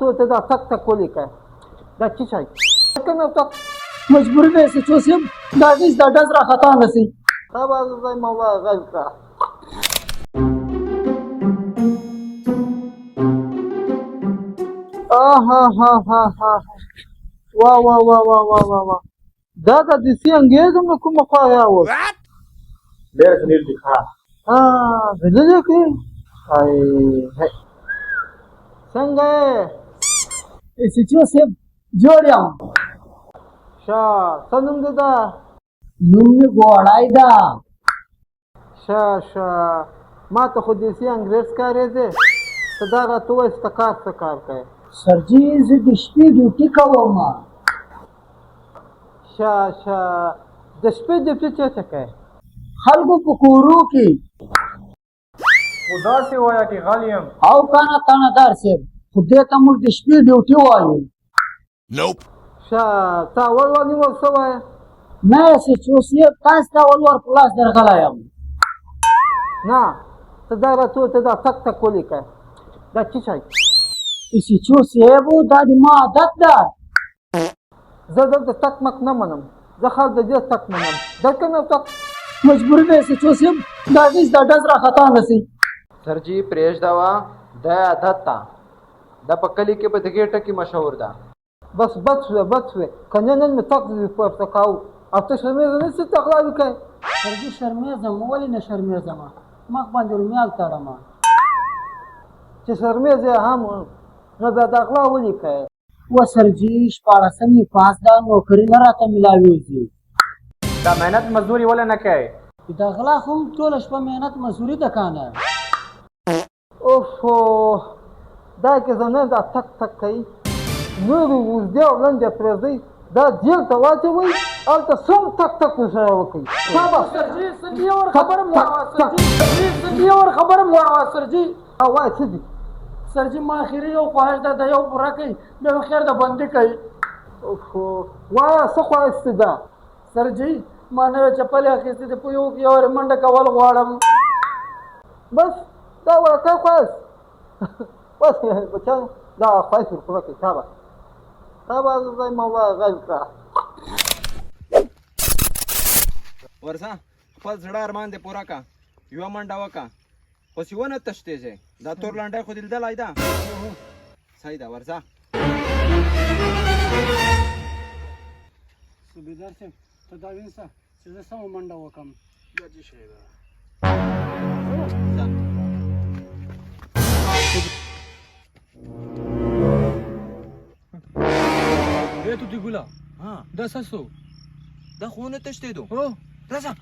تو ته دا تک تک ولیکه دا چی شي کنه تک مجبور به سي چوسم دا دې دا دز را خطا نسی خبر زي موضوع غلطه ها ها ها ها وا وا وا وا وا وا وا دا د دې انګریزم کومه خوا راو ډېر سنیل دي ښه بدل کې هاي څنګه سي چوسم جوړم شا سنم دا نوم می ګوړای دا شا ما ته خو دې انګریز کارې دې صدا را تو استکار کار کوي سرجی زه د شپې ډیوټي کوم شا د شپې ډیوټي څه کوي خلکو په کورو کې خدا سے وایا کې غالیم او کانا تانه سي خدای ته موږ د شپې ډیوټي وایو شا تا ولونی وسوای نه سي چوسم تاسو ته ولور پلاس درغلایم نه صدا را تو ته دا تک تک ولیکه دا چی شي سي چوسم دا د ما عادت ده زه د تک مک نه منم زه خال د دې تک منم دا کنه تک مجبور به سي چوسم دا دې دا دز را خطا نسی سرجی پریش دوا د عادت تا د پکلی کې په دغه ټکی مشهور ده بس بچوه کنه نن می تک دې په تکاو اته شرمې نه څه تخلا وکای سرجی شرمېزم ولې نه شرمېزم مخ باندې رومیال تړم چې شرمې زه هم نه دا تخلا ولیکای و سرجی شپاړسم پاس دا نوکری نه راته ملاويږي دا مهنت مزدوري ولا نه کوي دا غلا هم ټول شپه مهنت مزوري د کانه اوفو دا کې زنه دا تک کوي نور وزده ولنده پرځي دا جیل ته واچوي او ته سم تک سره وکي بابا سرجی سرجی اور خبرم واه سرجی او وای څه دي سرجی ما اخیری یو خواهش ده د یو پوره کوي بیا خیر د بندي کوي اوفو وای څه خواهش ده سرجی ما نه چپل اخیستې د پيو کې اور منډه کول غواړم بس دا ورته خواهش بس بچا دا خواهش پوره کوي صاحب زي موضوع غلطه ورسا خپل زړه ارمان دې پورا کا یو منډه وکا اوس یو نه تشته ځای دا تور لانډه خو دل لایدا صحیح دا ورسا سبیدار صاحب ته دا وینسه چې زه سم منډه وکم دا چې شی ده tu digula. Da saso. Da khone tashte do. Rasa.